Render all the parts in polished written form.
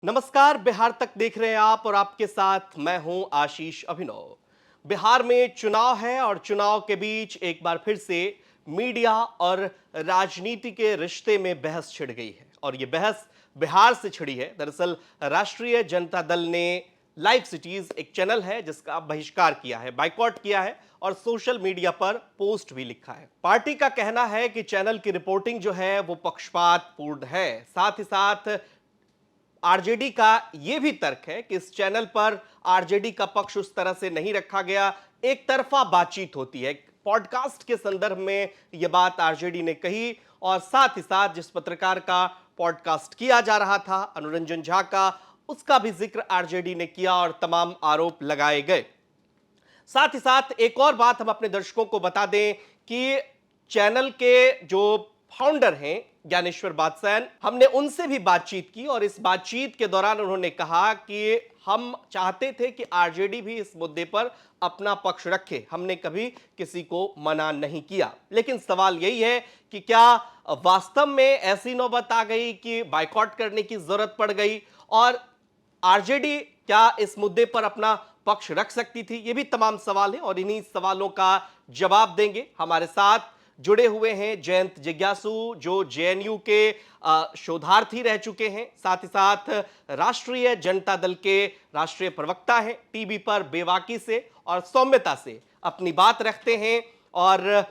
नमस्कार। बिहार तक देख रहे हैं आप और आपके साथ मैं हूं आशीष अभिनव। बिहार में चुनाव है और चुनाव के बीच एक बार फिर से मीडिया और राजनीति के रिश्ते में बहस छिड़ गई है और ये बहस बिहार से छिड़ी है। दरअसल राष्ट्रीय जनता दल ने लाइव सिटीज एक चैनल है जिसका बहिष्कार किया है, बाइकॉट किया है और सोशल मीडिया पर पोस्ट भी लिखा है। पार्टी का कहना है कि चैनल की रिपोर्टिंग जो है वो पक्षपातपूर्ण है। साथ ही साथ आरजेडी का यह भी तर्क है कि इस चैनल पर आरजेडी का पक्ष उस तरह से नहीं रखा गया, एक तरफा बातचीत होती है। पॉडकास्ट के संदर्भ में यह बात आरजेडी ने कही और साथ ही साथ जिस पत्रकार का पॉडकास्ट किया जा रहा था, अनुरंजन झा का, उसका भी जिक्र आरजेडी ने किया और तमाम आरोप लगाए गए। साथ ही साथ एक और बात हम अपने दर्शकों को बता दें कि चैनल के जो फाउंडर हैं ज्ञानेश्वर बादशाह, हमने उनसे भी बातचीत की और इस बातचीत के दौरान उन्होंने कहा कि हम चाहते थे कि आरजेडी भी इस मुद्दे पर अपना पक्ष रखे, हमने कभी किसी को मना नहीं किया। लेकिन सवाल यही है कि क्या वास्तव में ऐसी नौबत आ गई कि बाइकॉट करने की जरूरत पड़ गई और आरजेडी क्या इस मुद्दे पर अपना पक्ष रख सकती थी? ये भी तमाम सवाल हैं और इन्हीं सवालों का जवाब देंगे। हमारे साथ जुड़े हुए हैं जयंत जिज्ञासु, जो जेएनयू के शोधार्थी रह चुके हैं, साथ ही साथ राष्ट्रीय जनता दल के राष्ट्रीय प्रवक्ता हैं, टीवी पर बेबाकी से और सौम्यता से अपनी बात रखते हैं और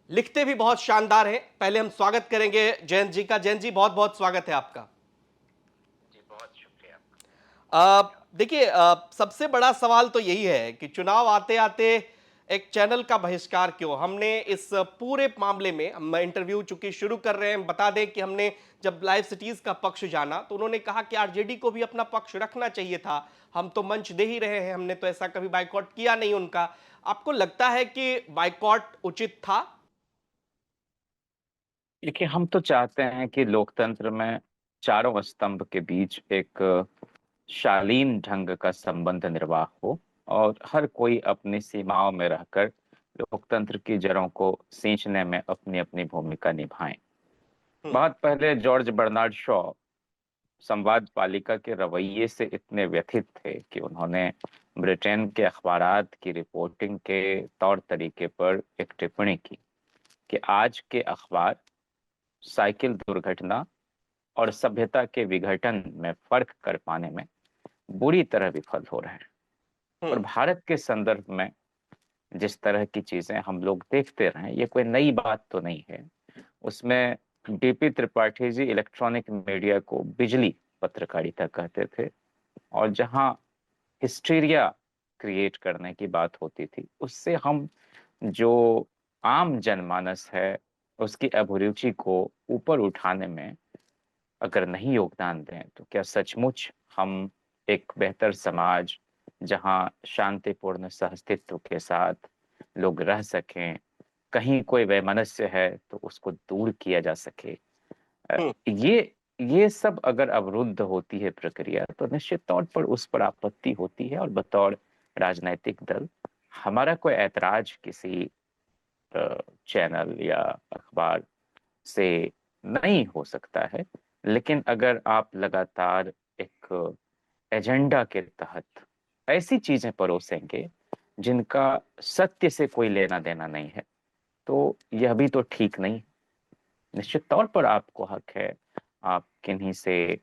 लिखते भी बहुत शानदार हैं। पहले हम स्वागत करेंगे जयंत जी का। जयंत जी, बहुत बहुत स्वागत है आपका। देखिए, सबसे बड़ा सवाल तो यही है कि चुनाव आते आते एक चैनल का बहिष्कार क्यों? हमने इस पूरे मामले में हम इंटरव्यू चूंकि शुरू कर रहे हैं, बता दें कि हमने जब लाइव सिटीज का पक्ष जाना तो उन्होंने कहा कि आरजेडी को भी अपना पक्ष रखना चाहिए था, हम तो मंच दे ही रहे हैं, हमने तो ऐसा कभी बाइकॉट किया नहीं उनका। आपको लगता है कि बाइकॉट उचित था? देखिए, हम तो चाहते हैं कि लोकतंत्र में चारों स्तंभ के बीच एक शालीन ढंग का संबंध निर्वाह हो और हर कोई अपनी सीमाओं में रहकर लोकतंत्र की जड़ों को सींचने में अपनी अपनी भूमिका निभाएं। हम्म। बहुत पहले जॉर्ज बर्नार्ड शॉ संवाद पालिका के रवैये से इतने व्यथित थे कि उन्होंने ब्रिटेन के अखबारात की रिपोर्टिंग के तौर तरीके पर एक टिप्पणी की कि आज के अखबार साइकिल दुर्घटना और सभ्यता के विघटन में फर्क कर पाने में बुरी तरह विफल हो रहे हैं। और हम्म। भारत के संदर्भ में जिस तरह की चीजें हम लोग देखते रहे, ये कोई नई बात तो नहीं है। उसमें DP Tripathi ji electronic media को बिजली पत्रकारिता कहते थे और जहां हिस्टीरिया क्रिएट करने की बात होती थी, उससे हम जो आम जनमानस है उसकी अभिरुचि को ऊपर उठाने में अगर नहीं योगदान दें तो क्या सचमुच हम एक बेहतर समाज, जहां शांतिपूर्ण सहअस्तित्व के साथ लोग रह सकें, कहीं कोई वैमनस्य है तो उसको दूर किया जा सके, अ, हम्म। ये ये सब अगर अवरुद्ध होती है प्रक्रिया तो निश्चित तौर पर उस पर आपत्ति होती है। और बतौर राजनैतिक दल हमारा कोई ऐतराज किसी चैनल या अखबार से नहीं हो सकता है। लेकिन अगर आप लगातार एक एजेंडा के तहत ऐसी चीजें परोसेंगे जिनका सत्य से कोई लेना देना नहीं है, तो यह भी तो ठीक नहीं। निश्चित तौर पर आपको हक है, आप किन्हीं से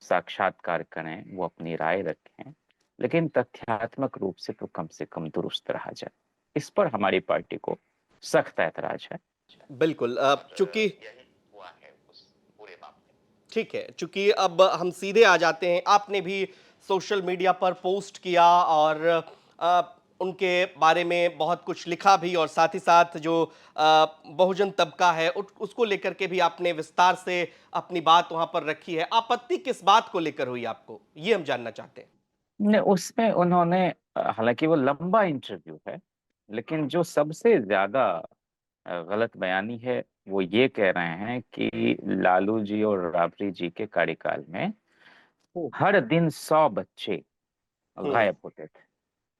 साक्षात्कार करें, वो अपनी राय रखें, लेकिन तथ्यात्मक रूप से तो कम से कम दुरुस्त रहा जाए। इस पर हमारी पार्टी को सख्त ऐतराज है। बिल्कुल। चूंकि ठीक है, चूंकि अब हम सीधे आ जाते हैं, आपने भी सोशल मीडिया पर पोस्ट किया और उनके बारे में बहुत कुछ लिखा भी और साथ ही साथ जो बहुजन तबका है उसको लेकर के भी आपने विस्तार से अपनी बात वहां पर रखी है। आपत्ति किस बात को लेकर हुई आपको, ये हम जानना चाहते हैं। ने उसमें उन्होंने हालांकि वो लंबा इंटरव्यू है, लेकिन जो सबसे ज्यादा गलत बयानी है वो ये कह रहे हैं कि लालू जी और राबड़ी जी के कार्यकाल में हर दिन 100 बच्चे हम्म। गायब होते थे।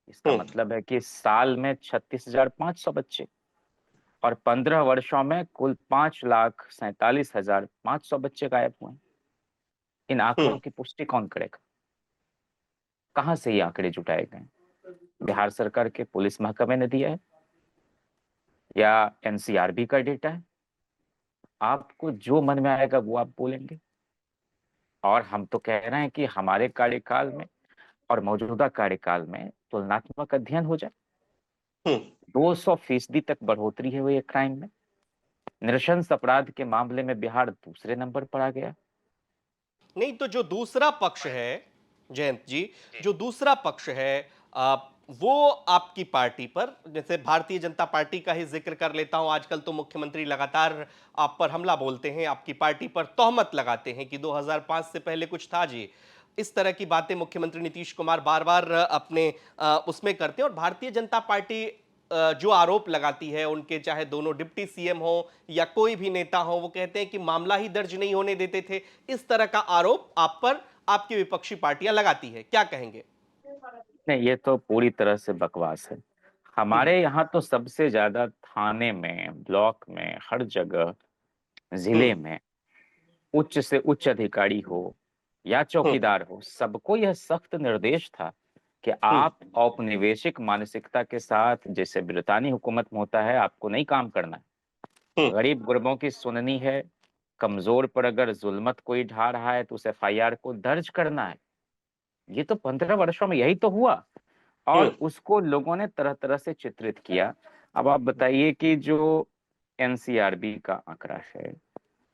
इसका हम्म। मतलब है कि साल में 36,500 बच्चे और 15 वर्षों में कुल 5,47,500 बच्चे गायब हुए। इन आंकड़ों की पुष्टि कौन करेगा? कहाँ से ये आंकड़े जुटाए गए? बिहार सरकार के पुलिस महकमे ने दिया है या एनसीआरबी का डेटा है? आपको जो मन में आएगा वो आप बोलेंगे। और हम तो कह रहे हैं कि हमारे कार्यकाल में और मौजूदा कार्यकाल में तुलनात्मक अध्ययन हो जाए। हम्म 200% तक बढ़ोतरी है हुई है क्राइम में। नृशंस अपराध के मामले में बिहार दूसरे नंबर पर आ गया। नहीं तो जो दूसरा पक्ष है जयंत जी, जो दूसरा पक्ष है आ, वो आपकी पार्टी पर, जैसे भारतीय जनता पार्टी का ही जिक्र कर लेता हूं, आजकल तो मुख्यमंत्री लगातार आप पर हमला बोलते हैं, आपकी पार्टी पर तोहमत लगाते हैं कि 2005 से पहले कुछ था जी। इस तरह की बातें मुख्यमंत्री नीतीश कुमार बार बार अपने उसमें करते हैं। और भारतीय जनता पार्टी जो आरोप लगाती है, उनके चाहे दोनों डिप्टी सीएम हो या कोई भी नेता हो, वो कहते हैं कि मामला ही दर्ज नहीं होने देते थे। इस तरह का आरोप आप पर आपकी विपक्षी पार्टियां लगाती है, क्या कहेंगे? नहीं, ये तो पूरी तरह से बकवास है। हम्म हमारे यहाँ तो सबसे ज्यादा थाने में, ब्लॉक में, हर जगह, हम्म जिले में उच्च से उच्च अधिकारी हो या हम्म चौकीदार हो, सबको यह सख्त निर्देश था कि हम्म आप औपनिवेशिक मानसिकता के साथ, जैसे ब्रितानी हुकूमत में होता है, आपको नहीं काम करना है। हम्म गरीब गुरबों की सुननी है। कमजोर पर अगर जुल्मत कोई ढा रहा है तो उस एफआईआर को दर्ज करना है। ये तो 15 वर्षों में यही तो हुआ। और हम्म उसको लोगों ने तरह तरह से चित्रित किया। अब आप बताइए कि जो एनसीआरबी का आंकड़ा है,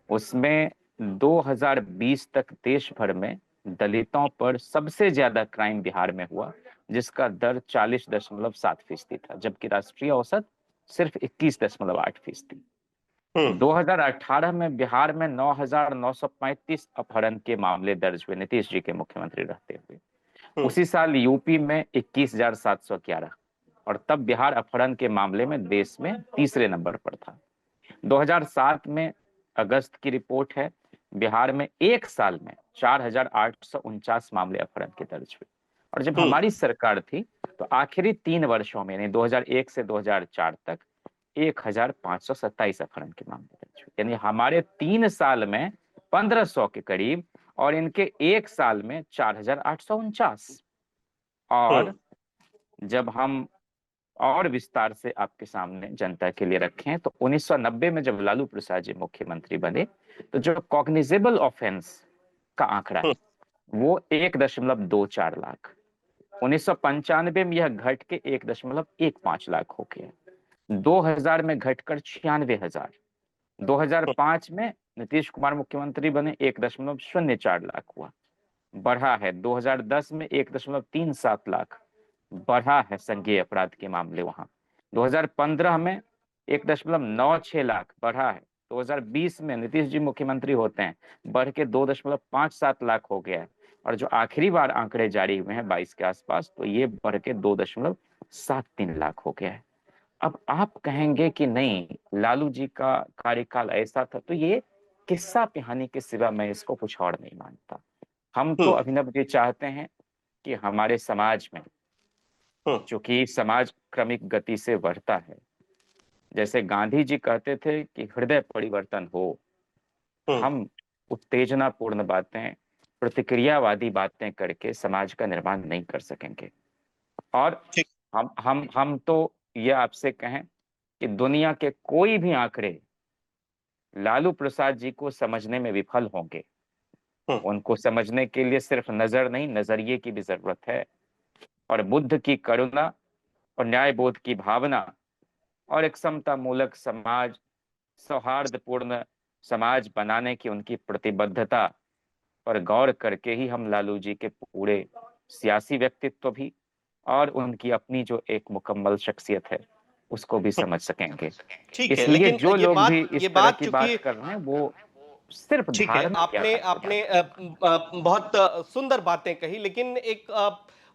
उसमें 2020 तक देश भर में दलितों पर सबसे ज्यादा क्राइम बिहार में हुआ, जिसका दर 40.7% था, जबकि राष्ट्रीय औसत सिर्फ 21.8%। हम्म 2018 में बिहार में 9,935 अपहरण के मामले दर्ज हुए, नीतीश जी के मुख्यमंत्री रहते हुए। हम्म उसी साल यूपी में 21,711, और तब बिहार अपहरण के मामले में देश में तीसरे नंबर पर था। 2007 में अगस्त की रिपोर्ट है, बिहार में एक साल में 4,849 मामले अपहरण के दर्ज हुए। और जब हम्म हमारी सरकार थी तो आखिरी 3 वर्षों में, यानी 2001 से 2004 तक, 1,527 अपहरण के मामले दर्ज हुए। यानी हमारे 3 साल में 1,500 के करीब, और इनके एक साल में 4,849। हम्म और जब हम और विस्तार से आपके सामने जनता के लिए रखें तो 1990 में जब लालू प्रसाद जी मुख्यमंत्री बने, तो जो कॉग्निजेबल ऑफेंस का आंकड़ा है वो 1.24 लाख। 1995 में यह घट के 1.15 लाख हो गया। 2000 में घटकर 96,000। 2005 में नीतीश कुमार मुख्यमंत्री बने, 1.04 लाख हुआ। बढ़ा है 2010 में 1.37 लाख। बढ़ा है संज्ञेय अपराध के मामले वहां। 2015 में 1.96 लाख बढ़ा है। 2020 में नीतीश जी मुख्यमंत्री होते हैं, बढ़ के 2.57 लाख हो गया है। और जो आखिरी बार आंकड़े जारी हुए हैं 22 के आसपास, तो ये बढ़ के 2.73 लाख हो गया है। अब आप कहेंगे कि नहीं, लालू जी का कार्यकाल ऐसा था, तो ये किस्सा पिहानी के सिवा मैं इसको कुछ और नहीं मानता। हम तो हम्म अभिनव जी चाहते हैं कि हमारे समाज में, हम्म चूंकि समाज क्रमिक गति से बढ़ता है, जैसे गांधी जी कहते थे कि हृदय परिवर्तन हो, हम्म हम उत्तेजनापूर्ण बातें, प्रतिक्रियावादी बातें करके समाज का निर्माण नहीं कर सकेंगे। और ठीक। हम तो ये आपसे कहें कि दुनिया के कोई भी आंकड़े लालू प्रसाद जी को समझने में विफल होंगे। हम्म उनको समझने के लिए सिर्फ नजर नहीं, नजरिए की भी जरूरत है। और बुद्ध की करुणा और न्याय बोध की भावना और एक समता मूलक समाज, सौहार्दपूर्ण समाज बनाने की उनकी प्रतिबद्धता पर गौर करके ही हम लालू जी के पूरे सियासी व्यक्तित्व भी और उनकी अपनी जो एक मुकम्मल शख्सियत है उसको भी समझ सकेंगे। ठीक है, इसलिए लेकिन जो ये लोग भी बात ये इस तरह बात की चूंकि बात कर रहे हैं वो सिर्फ ठीक है, धारणा के आपने आधार पर आपने बात कर रहे बहुत सुंदर बातें कही, लेकिन एक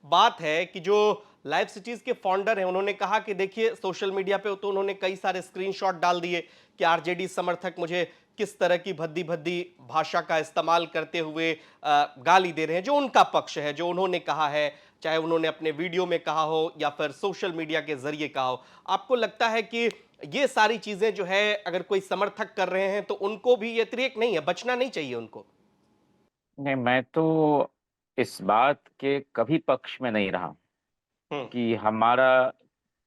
बात है कि जो लाइव सिटीज के फाउंडर हैं, उन्होंने कहा कि देखिए सोशल मीडिया पे तो उन्होंने कई सारे स्क्रीनशॉट डाल दिए कि आरजेडी समर्थक मुझे किस तरह की भद्दी भद्दी भाषा का इस्तेमाल करते हुए गाली दे रहे हैं, जो उनका पक्ष है, जो उन्होंने कहा है, चाहे उन्होंने अपने वीडियो में कहा हो या फिर सोशल मीडिया के जरिए कहा हो। आपको लगता है कि ये सारी चीजें जो है, अगर कोई समर्थक कर रहे हैं तो उनको भी ये अतिरेक नहीं है, बचना नहीं चाहिए उनको? नहीं, मैं तो इस बात के कभी पक्ष में नहीं रहा हम्म। कि हमारा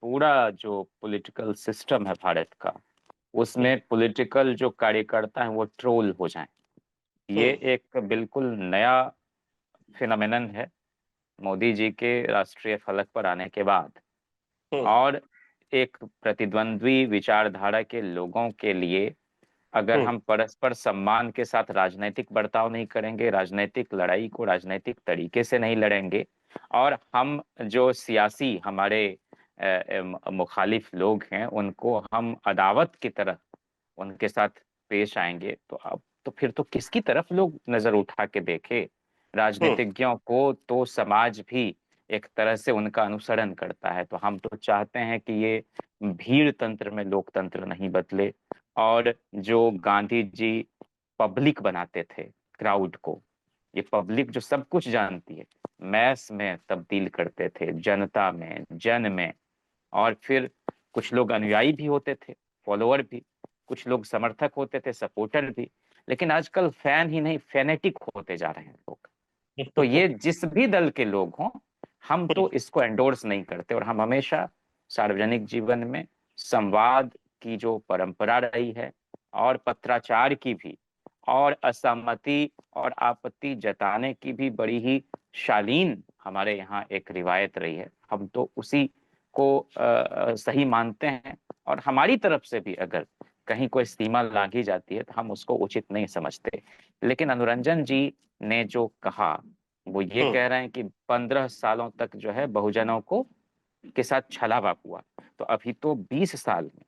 पूरा जो पॉलिटिकल सिस्टम है भारत का, हम्म। उसमें पॉलिटिकल जो कार्यकर्ता हैं वो ट्रोल हो जाएं। ये हम्म। एक बिल्कुल नया फिनोमेनन है मोदी जी के राष्ट्रीय फलक पर आने के बाद। हम्म। और एक प्रतिद्वंद्वी विचारधारा के लोगों के लिए अगर हम्म। हम परस्पर सम्मान के साथ राजनीतिक बर्ताव नहीं करेंगे, राजनीतिक लड़ाई को राजनीतिक तरीके से नहीं लड़ेंगे, और हम जो सियासी हमारे मुखालिफ लोग हैं उनको हम अदावत की तरह उनके साथ पेश आएंगे, तो अब तो फिर तो किसकी तरफ लोग नजर उठा के देखे? हम्म। राजनीतिज्ञों को तो समाज भी एक तरह से उनका अनुसरण करता है। तो हम तो चाहते हैं कि ये भीड़ तंत्र में लोकतंत्र नहीं बदले, और जो गांधी जी पब्लिक बनाते थे, क्राउड को, ये पब्लिक जो सब कुछ जानती है, मैस में तब्दील करते थे, जनता में, जन में। और फिर कुछ लोग अनुयायी भी होते थे, फॉलोअर भी, कुछ लोग समर्थक होते थे, सपोर्टर भी। लेकिन आजकल फैन ही नहीं, फेनेटिक होते जा रहे हैं लोग। तो ये जिस भी दल के लोग हों, हम तो इसको एंडोर्स नहीं करते, और हम हमेशा सार्वजनिक जीवन में संवाद की जो परंपरा रही है, और पत्राचार की भी, और असहमति और आपत्ति जताने की भी बड़ी ही शालीन हमारे यहाँ एक रिवायत रही है, हम तो उसी को सही मानते हैं। और हमारी तरफ से भी अगर कहीं कोई सीमा लांघी जाती है तो हम उसको उचित नहीं समझते। लेकिन अनुरंजन जी ने जो कहा, वो ये हम्म। कह रहे हैं कि 15 सालों तक जो है बहुजनों को के साथ छलावा हुआ। तो अभी तो 20 साल में,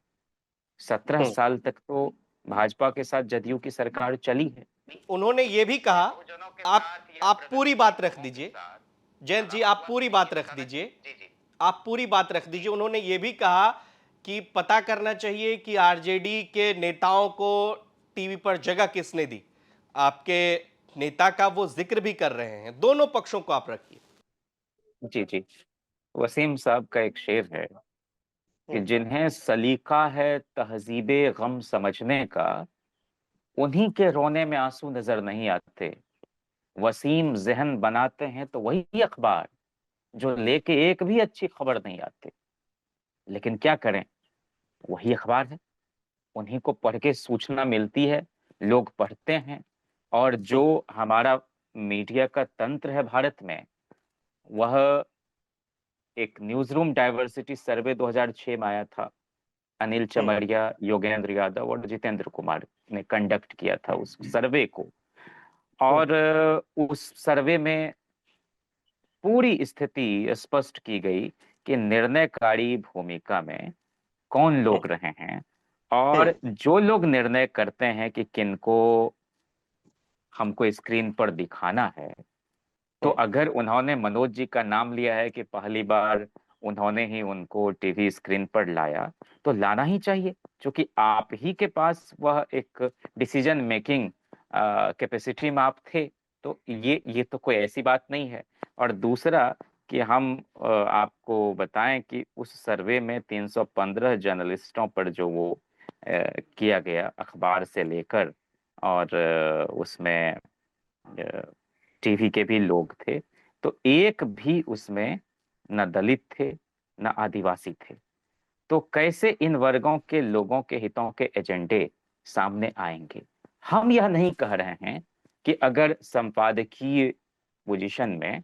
17 हम्म। साल तक तो भाजपा के साथ जदयू की सरकार चली है। उन्होंने ये भी कहा, बहुजनों के आप साथ या आप पूरी बात प्रगतिशील रख लोगों के दीजिए, साथ जयंत जी छलावा आप हुआ। पूरी सुनिए बात रख सनत दीजिए, जी जी। आप पूरी बात रख दीजिए। उन्होंने ये भी कहा कि पता करना चाहिए कि आरजेडी के नेताओं को टीवी पर जगह किसने दी। आपके नेता का वो जिक्र भी कर रहे हैं। दोनों पक्षों को आप रखिए। जी जी। वसीम साहब का एक शेर है कि हम्म। जिन्हें सलीका है तहजीबे गम समझने का, उन्हीं के रोने में आंसू नजर नहीं आते। वसीम जहन बनाते हैं तो वही अखबार जो लेके एक भी अच्छी खबर नहीं आते। लेकिन क्या करें, वही अखबार है, उन्हीं को पढ़ के सूचना मिलती है, लोग पढ़ते हैं। और जो हम्म। हमारा मीडिया का तंत्र है भारत में, वह एक न्यूज रूम डाइवर्सिटी सर्वे 2006 में आया था। अनिल हम्म। चमरिया, योगेंद्र यादव और जितेंद्र कुमार ने कंडक्ट किया था उस सर्वे को। हम्म। और उस सर्वे में पूरी स्थिति स्पष्ट की गई कि निर्णयकारी भूमिका में कौन हम्म। लोग रहे हैं, हम्म। और जो लोग निर्णय करते हैं कि किनको हमको स्क्रीन पर दिखाना है। तो हम्म। अगर उन्होंने मनोज जी का नाम लिया है कि पहली बार उन्होंने ही उनको टीवी स्क्रीन पर लाया, तो लाना ही चाहिए, क्योंकि आप ही के पास वह एक डिसीजन मेकिंग कैपेसिटी में आप थे। तो ये तो कोई ऐसी बात नहीं है। और दूसरा कि हम आपको बताएं कि उस सर्वे में 315 जर्नलिस्टों पर जो वो किया गया, अखबार से लेकर, और उसमें टीवी के भी लोग थे, तो एक भी उसमें न दलित थे, न आदिवासी थे। तो कैसे इन वर्गों के लोगों के हितों के एजेंडे सामने आएंगे? हम यह नहीं कह रहे हैं कि अगर संपादकीय पोजीशन में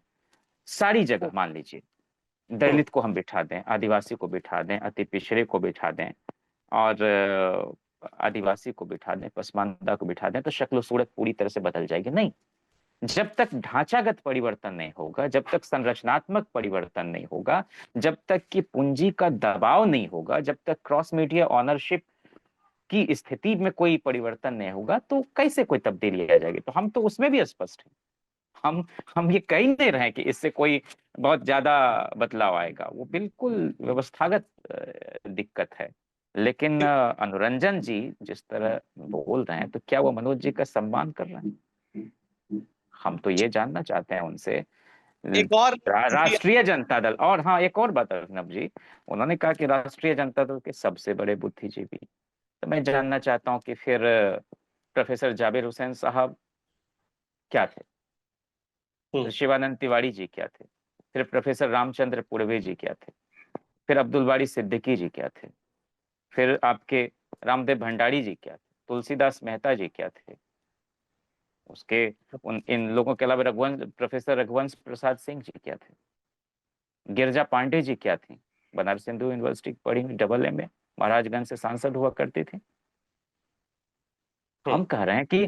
सारी जगह मान लीजिए हम्म। दलित को हम बिठा दें, आदिवासी को बिठा दें, अति पिछड़े को बिठा दें, और आदिवासी को बिठा दें, पसमानदा को बिठा दें, तो शक्ल सूरत पूरी तरह से बदल जाएगी? नहीं। जब तक ढांचागत परिवर्तन नहीं होगा, जब तक संरचनात्मक परिवर्तन नहीं होगा, जब तक कि पूंजी का दबाव नहीं होगा, जब तक क्रॉस मीडिया ऑनरशिप की स्थिति में कोई परिवर्तन नहीं होगा, तो कैसे कोई तब्दीली आ जाएगी? तो हम तो उसमें भी स्पष्ट हैं। हम ये कह ही नहीं रहे हैं कि इससे कोई बहुत ज्यादा बदलाव आएगा। वो बिल्कुल व्यवस्थागत दिक्कत है। लेकिन अनुरंजन जी जिस तरह बोल रहे हैं, तो क्या वो मनोज जी का सम्मान कर रहे हैं? हम तो ये जानना चाहते हैं उनसे। एक और स्थिति। राष्ट्रीय जनता दल, और हाँ, एक और बात अर्नब जी, उन्होंने कहा कि राष्ट्रीय जनता दल के सबसे बड़े बुद्धिजीवी। तो मैं जानना चाहता हूँ कि फिर प्रोफेसर जाबिर हुसैन साहब क्या थे? शिवानंद तिवारी जी क्या थे, फिर प्रोफेसर रामचंद्र पूर्वे जी क्या थे, फिर अब्दुल बारी सिद्दीकी जी क्या थे, फिर आपके रामदेव भंडारी जी क्या थे, तुलसीदास मेहता जी क्या थे, उसके उन इन लोगों के अलावा रघुवंश प्रोफेसर रघुवंश प्रसाद सिंह जी क्या थे, गिरजा पांडे जी क्या थी, बनारस हिंदू यूनिवर्सिटी पढ़ी हुई, डबल एमए, महाराजगंज से सांसद हुआ करती थी। हम कह रहे हैं कि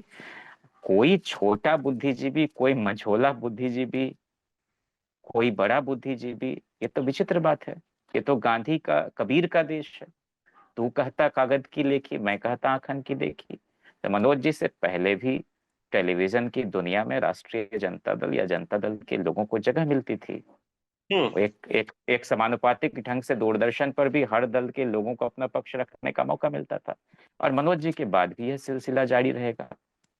कोई छोटा बुद्धिजीवी, कोई मझोला बुद्धिजीवी, कोई बड़ा बुद्धिजीवी, ये तो विचित्र बात है। ये तो गांधी का कबीर का देश है। तू कहता कागज की लेखी, मैं कहता आखन की देखी। तो मनोज जी से पहले भी टेलीविजन की दुनिया में राष्ट्रीय जनता दल या जनता दल के लोगों को जगह मिलती थी। वो एक समानुपातिक ढंग से दूरदर्शन पर भी हर दल के लोगों को अपना पक्ष रखने का मौका मिलता था। और मनोज जी के बाद भी यह सिलसिला जारी रहेगा।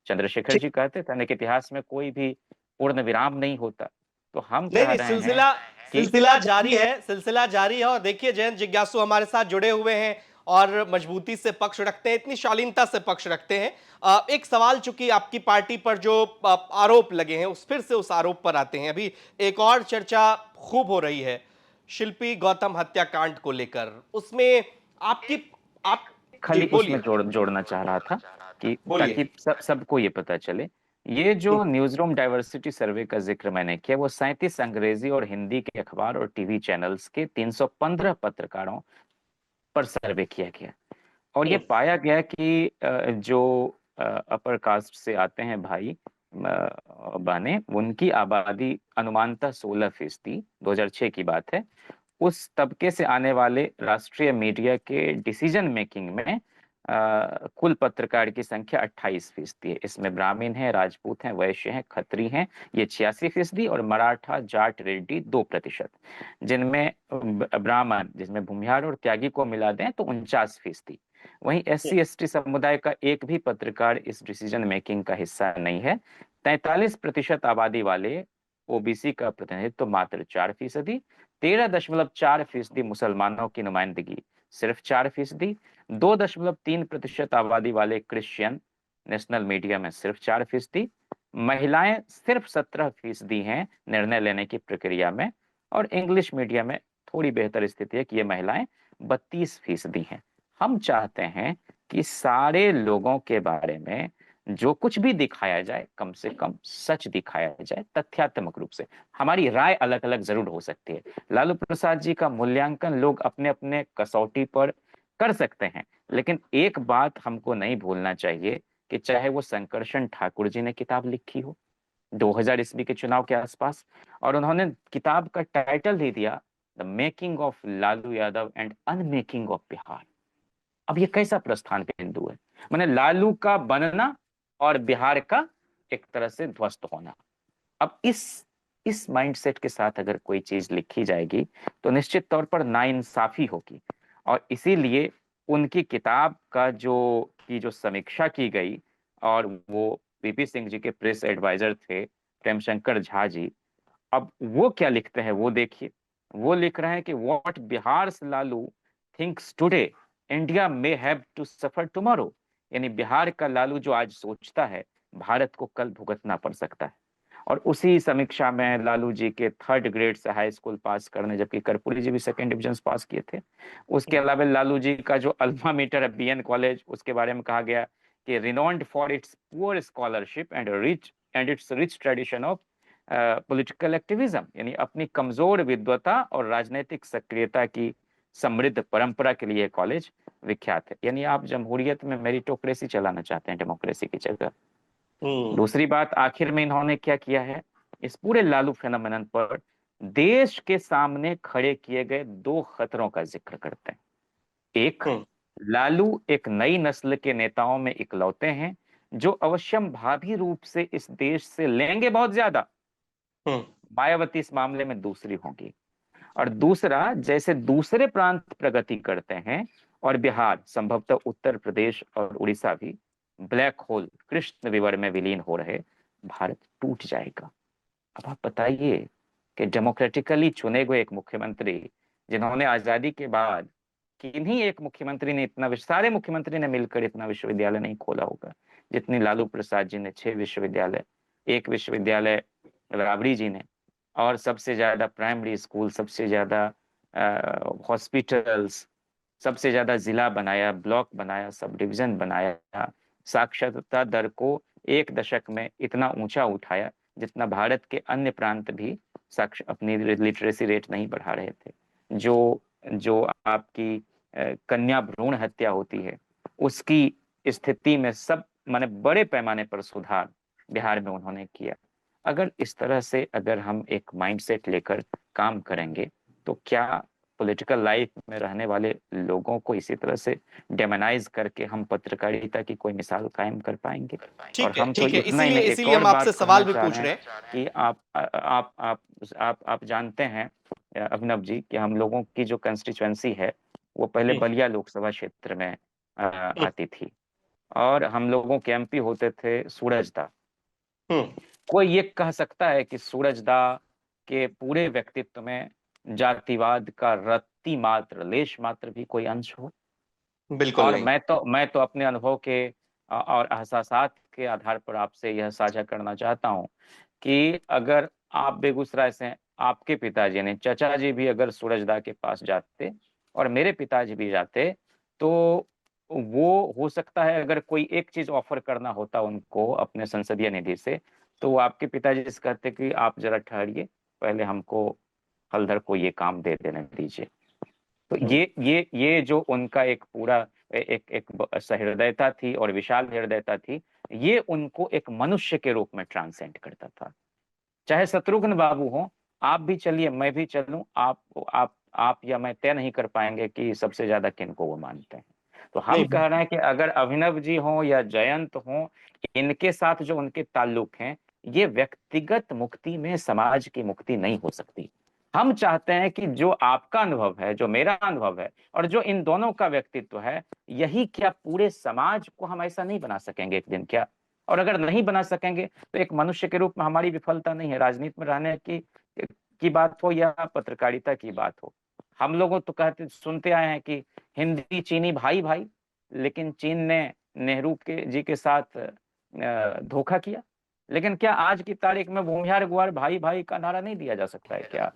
चंद्रशेखर जी कहते थे ना कि इतिहास में कोई भी पूर्ण विराम नहीं होता। तो हम नहीं कह नहीं, रहे हैं सिलसिला कि सिलसिला जारी है, सिलसिला जारी है। और देखिए, जयंत जिज्ञासु हमारे साथ जुड़े हुए हैं और मजबूती से पक्ष रखते हैं, इतनी शालीनता से पक्ष रखते हैं। एक सवाल, चूंकि आपकी पार्टी पर जो आरोप लगे हैं, उस फिर से उस आरोप पर आते हैं। अभी एक और चर्चा खूब हो रही है शिल्पी गौतम हत्याकांड को लेकर। उसमें आपकी आप जी खाली उसमें बोलिए। जोड़ना चाह रहा था कि बोलिए। ताकि सबको ये पता चले। ये जो न्यूज रूम डाइवर्सिटी सर्वे का जिक्र मैंने किया, वो 37 अंग्रेजी और हिंदी के अखबार और टीवी चैनल्स के 315 पत्रकारों पर सर्वे किया गया। और ये पाया गया कि जो अपर कास्ट से आते हैं भाई बहने, उनकी आबादी अनुमानतः 16% 2006 की बात है। उस तबके से आने वाले राष्ट्रीय मीडिया के डिसीजन मेकिंग में कुल पत्रकार की संख्या 28% है। इसमें ब्राह्मण हैं, राजपूत हैं, वैश्य हैं, खत्री हैं, ये 86%, और मराठा, जाट, रेड्डी 2%। जिनमें ब्राह्मण, जिसमें भूमिहार और त्यागी को मिला दें तो 49%। वहीं SC ST समुदाय का एक भी पत्रकार इस डिसीजन मेकिंग का हिस्सा नहीं है। 43% आबादी वाले OBC का प्रतिनिधित्व तो मात्र 4%। 13.4% मुसलमानों की नुमाइंदगी, सिर्फ 4%। 2.3% आबादी वाले क्रिश्चियन, नेशनल मीडिया में सिर्फ 4%। महिलाएं सिर्फ 17% हैं निर्णय लेने की प्रक्रिया में। और इंग्लिश मीडिया में थोड़ी बेहतर स्थिति है कि ये महिलाएं 32% हैं। हम चाहते हैं कि सारे लोगों के बारे में जो कुछ भी दिखाया जाए, कम से कम सच दिखाया जाए, तथ्यात्मक रूप से। हमारी राय अलग अलग जरूर हो सकती है। लालू प्रसाद जी का मूल्यांकन लोग अपने अपने कसौटी पर कर सकते हैं, लेकिन एक बात हमको नहीं भूलना चाहिए कि चाहे वो शंकरशन ठाकुर जी ने किताब लिखी हो 2000 ईस्वी के चुनाव के आसपास, और उन्होंने किताब का टाइटल दे दिया the making of Lalu Yadav and unmaking of Bihar. अब ये कैसा प्रस्थान बिंदु है? मैंने लालू का बनना और बिहार का एक तरह से ध्वस्त होना। अब इस माइंडसेट के साथ अगर कोई चीज लिखी जाएगी तो निश्चित तौर पर नाइंसाफी होगी। और इसीलिए उनकी किताब का जो समीक्षा की गई, और वो VP सिंह जी के प्रेस एडवाइजर थे प्रेमशंकर झा जी, अब वो क्या लिखते हैं वो देखिए। वो लिख रहे हैं कि what Bihar Lalu thinks today India may have to suffer tomorrow. यानी बिहार का लालू जो आज सोचता है, भारत को कल भुगतना पड़ सकता है। और उसी समीक्षा में लालू जी के 3rd ग्रेड से हाई स्कूल पास करने, जबकि कर्पूरी जी भी 2nd डिवीजन पास किए थे। उसके अलावा लालू जी का जो अल्मा मीटर है BN कॉलेज, उसके बारे में कहा गया कि renowned for its poor scholarship and it's rich tradition of political activism. यानी अपनी कमजोर विद्वता और राजनीतिक सक्रियता की समृद्ध परंपरा के लिए कॉलेज विख्यात है। यानी आप जमहूरियत में मेरिटोक्रेसी चलाना चाहते हैं डेमोक्रेसी की जगह। दूसरी बात, आखिर में इन्होंने क्या किया है, इस पूरे लालू फेनोमेनन पर देश के सामने खड़े किए गए 2 खतरों का जिक्र करते हैं। एक, लालू एक नई नस्ल के नेताओं में इकलौते हैं जो अवश्यम भावी रूप से इस देश से लेंगे बहुत ज्यादा। मायावती इस मामले में दूसरी होंगी। और दूसरा, जैसे दूसरे प्रांत प्रगति करते हैं और बिहार, संभवतः उत्तर प्रदेश और उड़ीसा भी ब्लैक होल कृष्ण विवर में विलीन हो रहे, भारत टूट जाएगा। अब आप बताइए कि डेमोक्रेटिकली चुने हुए एक मुख्यमंत्री, जिन्होंने आजादी के बाद किन्हीं एक मुख्यमंत्री ने इतना, सारे मुख्यमंत्री ने मिलकर इतना विश्वविद्यालय नहीं खोला होगा जितनी लालू प्रसाद जी ने। 6 विश्वविद्यालय, एक विश्वविद्यालय राबड़ी जी ने, और सबसे ज्यादा प्राइमरी स्कूल, सबसे ज्यादा हॉस्पिटल्स, सबसे ज्यादा जिला बनाया, ब्लॉक बनाया, सब डिवीजन बनाया, साक्षरता दर को एक दशक में इतना ऊंचा उठाया जितना भारत के अन्य प्रांत भी अपनी लिटरेसी रेट नहीं बढ़ा रहे थे। जो जो आपकी कन्या भ्रूण हत्या होती है, उसकी स्थिति में सब माने बड़े पैमाने पर सुधार बिहार में उन्होंने किया। अगर इस तरह से अगर हम एक माइंडसेट लेकर काम करेंगे तो क्या पॉलिटिकल लाइफ में रहने वाले लोगों को इसी तरह से डेमोनाइज करके हम पत्रकारिता की कोई मिसाल कायम कर पाएंगे? और हम तो ठीक है, इतना ही इसीलिए नहीं, एक इसीलिए और हम आपसे बात कहना सवाल भी चाह पूछ रहे रहे हैं हैं। कि आप जानते हैं अभिनव जी कि हम लोगों की जो कंस्टिट्यूएंसी है वो पहले हम्म, बलिया लोकसभा क्षेत्र में हम्म, आती थी, और हम लोगों के एमपी होते थे सूरजदा। हम्म, कोई ये कह सकता है कि सूरजदा के पूरे व्यक्तित्व में जातिवाद का रत्ती मात्र, लेश मात्र भी कोई अंश हो? बिल्कुल और नहीं। मैं तो अपने अनुभव के और एहसासात के आधार पर आपसे यह साझा करना चाहता हूँ कि अगर आप बेगूसराय से हैं, आपके पिताजी ने, चचा जी भी अगर सूरजदा के पास जाते और मेरे पिताजी भी जाते, तो वो हो सकता है अगर कोई एक चीज ऑफर करना होता उनको अपने संसदीय निधि से, तो वो आपके पिताजी से कहते कि आप जरा ठहरिए, पहले हमको हलधर को ये काम दे देने दीजिए। तो हम्म, ये जो उनका एक पूरा सहृदयता थी और विशाल हृदयता थी, ये उनको एक मनुष्य के रूप में ट्रांसेंड करता था। चाहे शत्रुघ्न बाबू हो, आप भी चलिए, मैं भी चलूं, आप या मैं तय नहीं कर पाएंगे कि सबसे ज्यादा किनको वो मानते हैं। तो हम नहीं, कह रहे हैं कि अगर अभिनव जी हो या जयंत हो, इनके साथ जो उनके ताल्लुक हैं, ये व्यक्तिगत मुक्ति में समाज की मुक्ति नहीं हो सकती। हम चाहते हैं कि जो आपका अनुभव है, जो मेरा अनुभव है, और जो इन दोनों का व्यक्तित्व है, यही क्या पूरे समाज को हम ऐसा नहीं बना सकेंगे एक दिन क्या? और अगर नहीं बना सकेंगे तो एक मनुष्य के रूप में हमारी विफलता नहीं है, राजनीति में रहने की बात हो या पत्रकारिता की बात हो। हम लोगों तो कहते सुनते आए हैं कि हिंदी चीनी भाई भाई, लेकिन चीन ने नेहरू के जी के साथ धोखा किया। लेकिन क्या आज की तारीख में भूमिहार गुआर भाई भाई का नारा नहीं दिया जा सकता है क्या?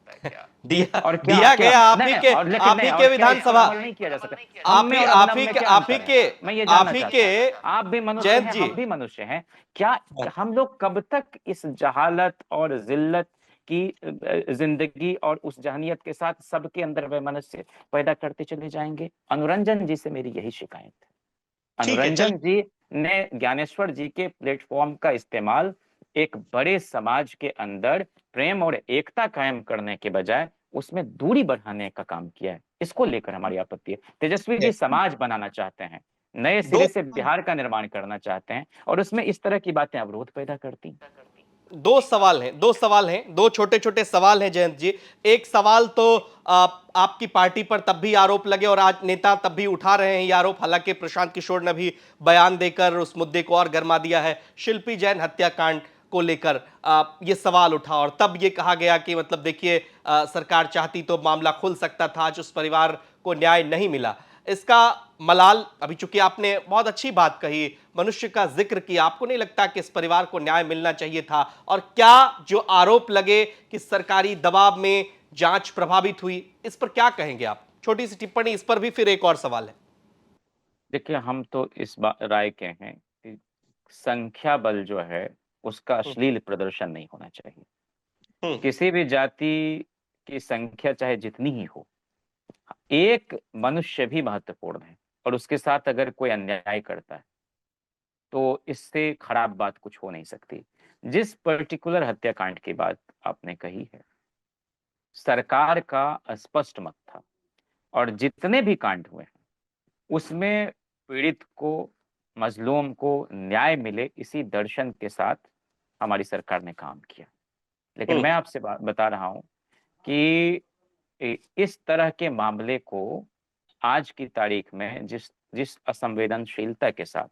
दिया और क्या दिया क्या गया आप नहीं ही नहीं, के और लेकिन आप नहीं, ही और के क्या इस पर विधानसभा, अमल नहीं किया जा सकता? हम आप में ही और आप अभिनव ही में के क्या आप ही अंतर है? के मैं ये आप जानना ही चाहता के हूँ। आप भी मनुष्य जयंत हैं, जी। हम भी मनुष्य हैं। क्या हम लोग कब तक इस जहालत और जिल्लत की जिंदगी और उस जहनियत के साथ सबके अंदर वैमनस्य पैदा करते चले जाएंगे? अनुरंजन जी से मेरी यही शिकायत है। ठीक है, चल। अनुरंजन जी ने ज्ञानेश्वर जी के प्लेटफॉर्म का इस्तेमाल एक बड़े समाज के अंदर प्रेम और एकता कायम करने के बजाय उसमें दूरी बढ़ाने का काम किया है। इसको लेकर हमारी आपत्ति है। तेजस्वी जी समाज बनाना चाहते हैं, नए दो सिरे से बिहार का निर्माण करना चाहते हैं, और उसमें इस तरह की बातें अवरोध पैदा करती हैं। दो सवाल हैं, दो छोटे छोटे सवाल हैं जयंत जी। एक सवाल तो आपकी पार्टी पर तब भी आरोप लगे और आज नेता तब भी उठा रहे हैं ये आरोप, हालांकि प्रशांत किशोर ने भी बयान देकर उस मुद्दे को और गर्मा दिया है। शिल्पी जैन हत्याकांड को लेकर ये सवाल उठा और तब ये कहा गया कि मतलब देखिए सरकार चाहती तो मामला खुल सकता था, आज उस परिवार को न्याय नहीं मिला। इसका मलाल, अभी चूंकि आपने बहुत अच्छी बात कही, मनुष्य का जिक्र किया, आपको नहीं लगता कि इस परिवार को न्याय मिलना चाहिए था? और क्या जो आरोप लगे कि सरकारी दबाव में जांच प्रभावित हुई, इस पर क्या कहेंगे आप? छोटी सी टिप्पणी इस पर भी, फिर एक और सवाल है। देखिए, हम तो इस राय के हैं कि संख्या बल जो है उसका हम्म, अश्लील प्रदर्शन नहीं होना चाहिए। हम्म, किसी भी जाति की संख्या चाहे जितनी ही हो, एक मनुष्य भी महत्वपूर्ण है, और उसके साथ अगर कोई अन्याय करता है तो इससे खराब बात कुछ हो नहीं सकती। जिस पर्टिकुलर हत्याकांड की बात आपने कही है, सरकार का स्पष्ट मत था, और जितने भी कांड हुए हैं उसमें पीड़ित को, मजलूम को न्याय मिले, इसी दर्शन के साथ हमारी सरकार ने काम किया। लेकिन हम्म, मैं आपसे बता रहा हूं कि इस तरह के मामले को आज की तारीख में जिस जिस असंवेदनशीलता के साथ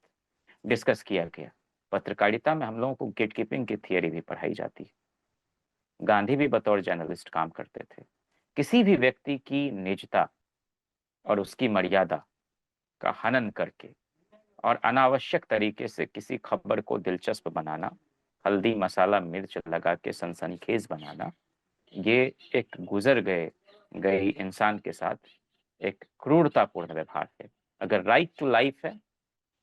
डिस्कस किया गया, पत्रकारिता में हम लोगों को गेट कीपिंग की थियरी भी पढ़ाई जाती है। गांधी भी बतौर जर्नलिस्ट काम करते थे। किसी भी व्यक्ति की निजता और उसकी मर्यादा का हनन करके और अनावश्यक तरीके से किसी खबर को दिलचस्प बनाना हल्दी मसाला मिर्च लगा के सनसनीखेज बनाना, ये एक गुजर गई इंसान के साथ एक क्रूरतापूर्ण व्यवहार है। अगर राइट टू लाइफ है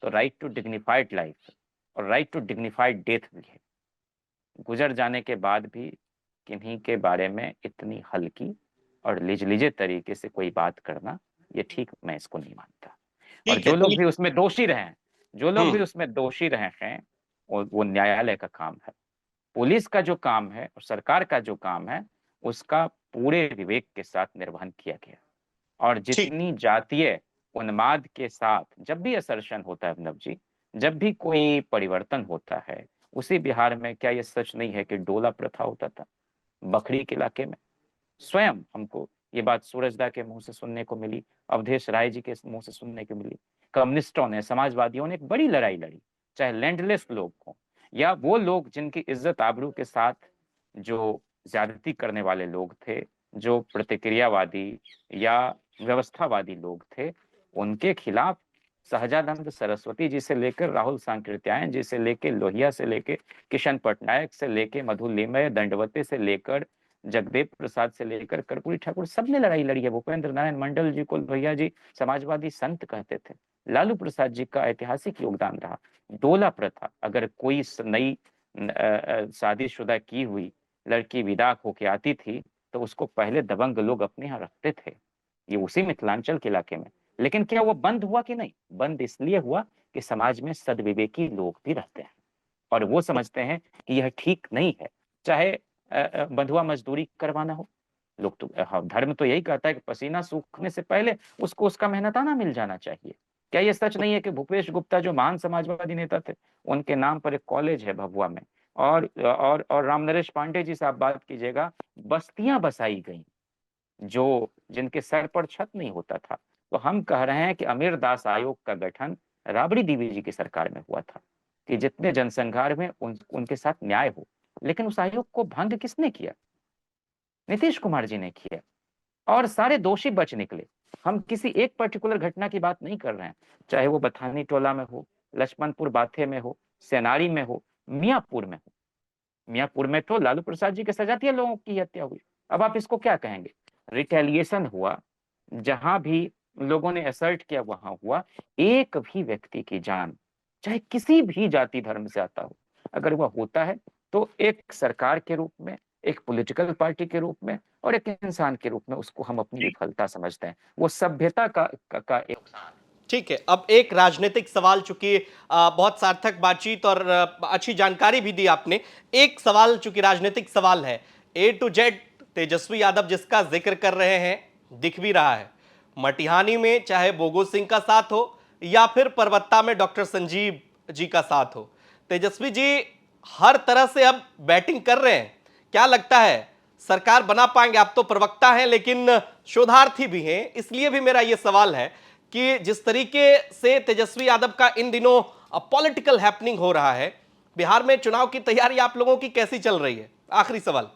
तो राइट टू डिग्निफाइड लाइफ है, और राइट टू डिग्निफाइड डेथ भी है। गुजर जाने के बाद भी किन्हीं के बारे में इतनी हल्की और लिजलिजे तरीके से कोई बात करना, ये ठीक मैं इसको नहीं मानता। और ठीक है, जो लोग चलिए। भी उसमें दोषी रहे हैं, जो लोग भी हम्म। उसमें दोषी रहे हैं, वो न्यायालय का काम है, पुलिस का जो काम है और सरकार का जो काम है, उसका पूरे विवेक के साथ निर्वहन किया गया। और ठीक। जितनी जातीय उन्माद के साथ जब भी असर्शन होता है अभिनव जी, जब भी कोई परिवर्तन होता है, उसी बिहार में क्या ये सच नहीं है कि डोला प्रथा होता था बखरी के इलाके में? स्वयं हमको ये बात सूरजदा के मुंह से सुनने को मिली, अवधेश राय जी के मुंह से सुनने को मिली। कम्युनिस्टों ने, समाजवादियों ने एक बड़ी लड़ाई लड़ी, चाहे लैंडलेस लोग हों या वो लोग जिनकी इज्जत आबरू के साथ जो ज्यादती करने वाले लोग थे, जो प्रतिक्रियावादी या व्यवस्थावादी लोग थे, उनके खिलाफ सहजानंद सरस्वती जी से लेकर राहुल सांकृत्यायन जी से लेकर लोहिया से लेकर किशन पटनायक से लेकर मधुलिमय दंडवते से लेकर जगदेव प्रसाद से लेकर कर्पूरी ठाकुर, सबने लड़ाई लड़ी है। भूपेंद्र नारायण मंडल जी को लोहिया जी समाजवादी संत कहते थे। लालू प्रसाद जी का ऐतिहासिक योगदान रहा। डोला प्रथा, अगर कोई नई शादीशुदा की हुई लड़की विदा होके आती थी तो उसको पहले दबंग लोग अपने यहाँ रखते थे, ये उसी मिथिलांचल के इलाके में। लेकिन क्या वो बंद हुआ कि नहीं? बंद इसलिए हुआ कि समाज में सदविवेकी लोग भी रहते हैं और वो समझते हैं कि यह ठीक नहीं है। चाहे बंधुआ मजदूरी करवाना हो, लोग तो धर्म तो यही कहता है कि पसीना सूखने से पहले उसको उसका मेहनताना मिल जाना चाहिए। क्या ये सच नहीं है कि भूपेश गुप्ता जो महान समाजवादी नेता थे, उनके नाम पर एक कॉलेज है भभुआ में, और रामनरेश पांडे जी से आप बात कीजिएगा, बस्तियां बसाई गई जो जिनके सर पर छत नहीं होता था। तो हम कह रहे हैं कि अमीर दास आयोग का गठन राबड़ी देवी जी की सरकार में हुआ था कि जितने जनसंहार में उनके साथ न्याय हो। लेकिन उस आयोग को भंग किसने किया? नीतीश कुमार जी ने किया, और सारे दोषी बच निकले। हम किसी एक पर्टिकुलर घटना की बात नहीं कर रहे हैं, चाहे वो बथानी टोला में हो, लक्ष्मणपुर बाथे में हो, सेनारी में हो, मियापुर में हो। मियापुर में तो लालू प्रसाद जी के सजातीय लोगों की हत्या हुई। अब आप इसको क्या कहेंगे? रिटेलिएशन हुआ, जहां भी लोगों ने असर्ट किया वहां हुआ। एक भी व्यक्ति की जान, चाहे किसी भी जाति धर्म से आता हो, अगर वह होता है तो एक सरकार के रूप में, एक पॉलिटिकल पार्टी के रूप में और एक इंसान के रूप में उसको हम अपनी विफलता समझते हैं। वो सभ्यता का एक नुकसान। ठीक है, अब एक राजनीतिक सवाल, चूंकि बहुत सार्थक बातचीत और अच्छी जानकारी भी दी आपने। एक सवाल, चूंकि राजनीतिक सवाल है, ए टू जेड तेजस्वी यादव जिसका जिक्र कर रहे हैं, दिख भी रहा है मटिहानी में, चाहे बोगो सिंह का साथ हो या फिर परबत्ता में डॉक्टर संजीव जी का साथ हो, तेजस्वी जी हर तरह से अब बैटिंग कर रहे हैं। क्या लगता है सरकार बना पाएंगे? आप तो प्रवक्ता हैं लेकिन शोधार्थी भी हैं, इसलिए भी मेरा यह सवाल है कि जिस तरीके से तेजस्वी यादव का इन दिनों पॉलिटिकल हैपनिंग हो रहा है, बिहार में चुनाव की तैयारी आप लोगों की कैसी चल रही है? आखिरी सवाल,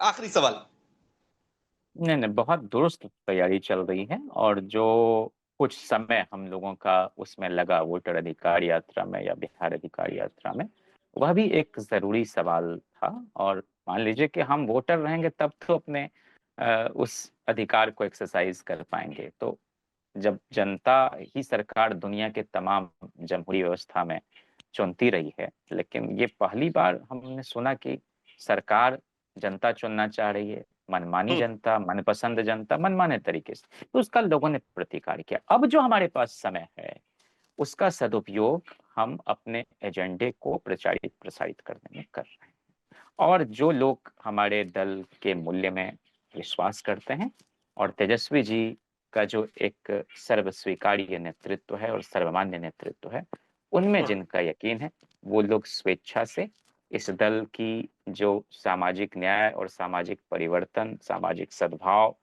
आखिरी सवाल। नहीं नहीं, बहुत दुरुस्त तैयारी चल रही है। और जो कुछ समय हम लोगों का उसमें लगा वोटर अधिकार यात्रा में या बिहार अधिकार यात्रा में, वह भी एक जरूरी सवाल था। और मान लीजिए कि हम वोटर रहेंगे तब तो अपने उस अधिकार को एक्सरसाइज कर पाएंगे। तो जब जनता ही सरकार दुनिया के तमाम जमहूरी व्यवस्था में चुनती रही है, लेकिन ये पहली बार हमने सुना कि सरकार जनता चुनना चाह रही है। मनमानी जनता, मनपसंद जनता, मनमाने तरीके से, तो उसका लोगों ने प्रतिकार किया। अब जो हमारे पास समय है, उसका सदुपयोग हम अपने एजेंडे को प्रचारित प्रसारित करने में कर रहे हैं। और जो लोग हमारे दल के मूल्य में विश्वास करते हैं, और तेजस्वी जी का जो एक सर्वस्वीकार्य नेतृत्व है और सर्वमान्य नेतृत्व है, उनमें जिनका यकीन है, वो लोग स्वेच्छा से इस दल की जो सामाजिक न्याय और सामाजिक परिवर्तन, सामाजिक सद्भाव,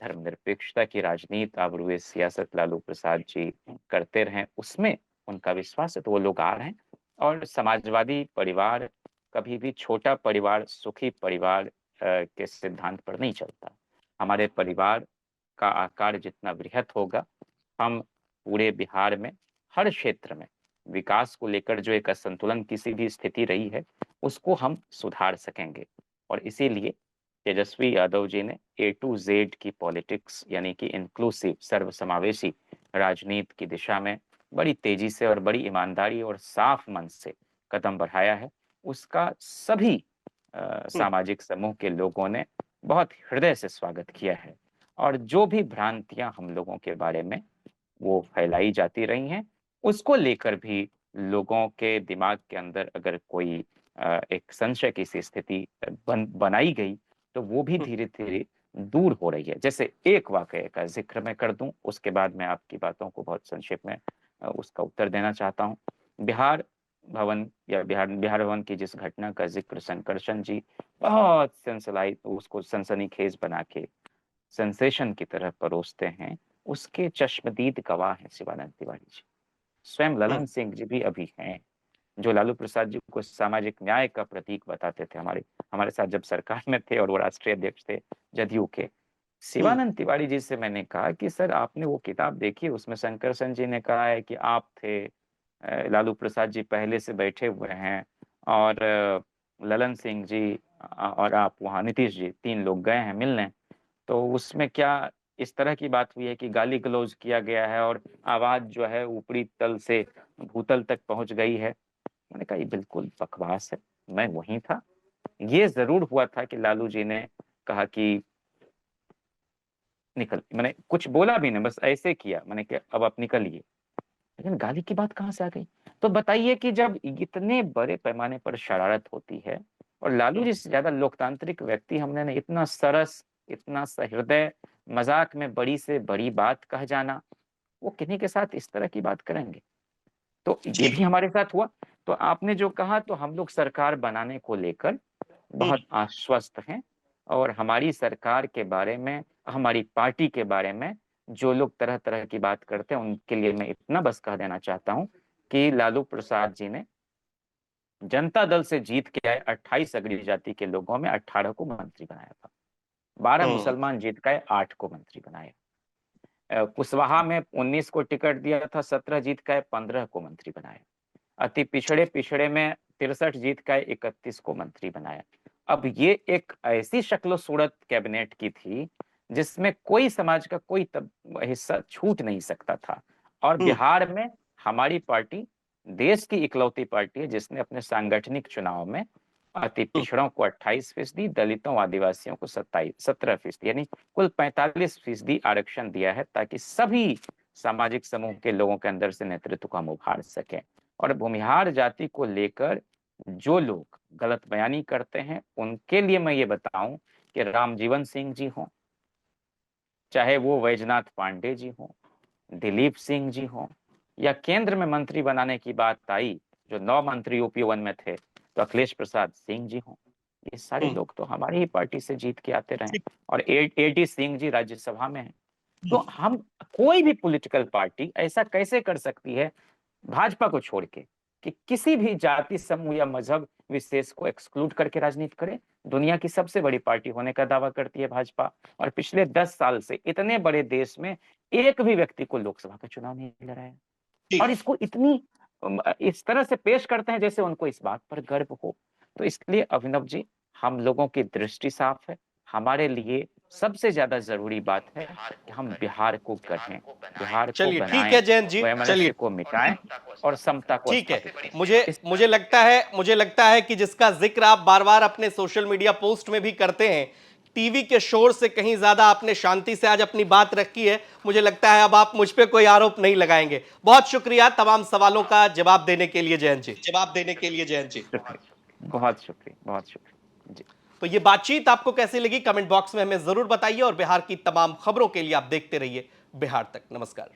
धर्मनिरपेक्षता की राजनीति आबरूए सियासत लालू प्रसाद जी करते रहे, उसमें उनका विश्वास है, तो वो लोग आ रहे हैं। और समाजवादी परिवार कभी भी छोटा परिवार, सुखी परिवार के सिद्धांत पर नहीं चलता। हमारे परिवार का आकार जितना बृहत होगा, हम पूरे बिहार में हर क्षेत्र में विकास को लेकर जो एक असंतुलन किसी भी स्थिति रही है, उसको हम सुधार सकेंगे। और इसीलिए तेजस्वी यादव जी ने ए टू जेड की पॉलिटिक्स यानी कि इंक्लूसिव सर्वसमावेशी राजनीति की दिशा में बड़ी तेजी से और बड़ी ईमानदारी और साफ मन से कदम बढ़ाया है। उसका सभी हम्म, सामाजिक समूह के लोगों ने बहुत हृदय से स्वागत किया है। और जो भी भ्रांतियां हम लोगों के बारे में वो फैलाई जाती रही हैं, उसको लेकर भी लोगों के दिमाग के अंदर अगर कोई एक संशय की सी स्थिति बनाई गई, तो वो भी हम्म, धीरे-धीरे दूर हो रही है। जैसे एक वाक़ये का ज़िक्र मैं कर दूँ, उसके बाद मैं आपकी बातों को बहुत संक्षेप में उसका उत्तर देना चाहता हूँ। बिहार भवन या बिहार भवन की जिस घटना का ज़िक्र शंकरशन जी बहुत उसको सनसनीखेज़ बना के सेंसेशन की तरह परोसते हैं, उसके चश्मदीद गवाह हैं शिवानंद तिवारी जी। स्वयं हम्म, ललन सिंह जी भी अभी हैं, जो लालू प्रसाद जी को सामाजिक न्याय का प्रतीक बताते थे हमारे हमारे साथ जब सरकार में थे और वो राष्ट्रीय अध्यक्ष थे जदयू के। हम्म, शिवानंद तिवारी जी से मैंने कहा कि सर आपने वो किताब देखी, उसमें शंकरसन जी ने कहा है कि आप थे, लालू प्रसाद जी पहले से बैठे हुए हैं और ललन सिंह जी और आप वहाँ नीतीश जी 3 लोग गए हैं मिलने। तो उसमें क्या इस तरह की बात हुई है कि गाली गलौज किया गया है और आवाज जो है ऊपरी तल से भूतल तक पहुंच गई है? मैंने कहा ये बिल्कुल बकवास है, मैं वहीं था। ये जरूर हुआ था कि लालू जी ने कहा कि निकल, मैंने कुछ बोला भी नहीं, बस ऐसे किया, मैंने कहा अब आप निकलिए। लेकिन गाली की बात कहाँ से आ गई? तो बताइए कि जब इतने बड़े पैमाने पर शरारत होती है और लालू हम्म, जी से ज्यादा लोकतांत्रिक व्यक्ति हमने ने इतना सरस, इतना सहृदय, मजाक में बड़ी से बड़ी बात कह जाना, वो किन्हीं के साथ इस तरह की बात करेंगे? तो ये जी, भी हमारे साथ हुआ। तो आपने जो कहा, तो हम लोग सरकार बनाने को लेकर हम्म, बहुत आश्वस्त हैं और हमारी सरकार के बारे में, हमारी पार्टी के बारे में जो लोग तरह-तरह की बात करते हैं, उनके लिए मैं इतना बस कह देना चाहता हूँ कि लालू प्रसाद जी ने जनता दल से जीत के आए 28 अगड़ी जाति के लोगों में 18 को मंत्री बनाया था। 12 हम्म, मुसलमान जीत के आए, 8 को मंत्री बनाया। कुशवाहा में 19 को टिकट दिया था, 17 जीत के आए, 15 को मंत्री बनाया। अति पिछड़े में 63 जीत का 31 को मंत्री बनाया। अब ये एक ऐसी शक्ल सूरत कैबिनेट की थी जिसमें कोई समाज का कोई हिस्सा छूट नहीं सकता था। और हम्म, बिहार में हमारी पार्टी देश की इकलौती पार्टी है जिसने अपने सांगठनिक चुनाव में अति हम्म, पिछड़ों को 28%, दलितों आदिवासियों को 17% यानी कुल 45% आरक्षण दिया है, ताकि सभी सामाजिक समूह के लोगों के अंदर से नेतृत्व को हम उभार सकें। और भूमिहार जाति को लेकर जो लोग गलत बयानी करते हैं, उनके लिए मैं ये बताऊं कि रामजीवन सिंह जी हों, चाहे वो वैजनाथ पांडे जी हों, दिलीप सिंह जी हों, या केंद्र में मंत्री बनाने की बात आई, जो 9 मंत्री यूपी 1 में थे, तो अखिलेश प्रसाद सिंह जी हों, ये सारे हम्म, लोग तो हमारी ही पार्टी से जीत के आते रहे। ठीक, और एटी सिंह जी राज्यसभा में हैं। तो हम्म, हम, कोई भी पॉलिटिकल पार्टी ऐसा कैसे कर सकती है भाजपा को छोड़ के कि किसी भी जाति समूह या मजहब विशेष को एक्सक्लूड करके राजनीति करे? दुनिया की सबसे बड़ी पार्टी होने का दावा करती है भाजपा, और पिछले 10 साल से इतने बड़े देश में एक भी व्यक्ति को लोकसभा का चुनाव नहीं लड़ा है। और ठीक, इसको इतनी इस तरह से पेश करते हैं जैसे उनको इस बात पर गर्व हो। तो इसलिए अभिनव जी, हम लोगों की दृष्टि साफ है। हमारे लिए सबसे ज्यादा जरूरी बात है कि हम बिहार को गढ़ें, बिहार को चलिए ठीक बनाएं, है जयंत जी, चलिए वैमनस्य को मिटाएं और समता को ठीक है। स्थापित करें। मुझे इस मुझे लगता है कि जिसका जिक्र आप बार बार अपने सोशल मीडिया पोस्ट में भी करते हैं, टीवी के शोर से कहीं ज्यादा आपने शांति से आज अपनी बात रखी है। मुझे लगता है अब आप मुझ पे कोई आरोप नहीं लगाएंगे। बहुत शुक्रिया तमाम सवालों का जवाब देने के लिए जयंत जी। शुक्रिया, बहुत शुक्रिया, बहुत शुक्रिया जी। तो ये बातचीत आपको कैसी लगी कमेंट बॉक्स में हमें जरूर बताइए और बिहार की तमाम खबरों के लिए आप देखते रहिए बिहार तक। नमस्कार।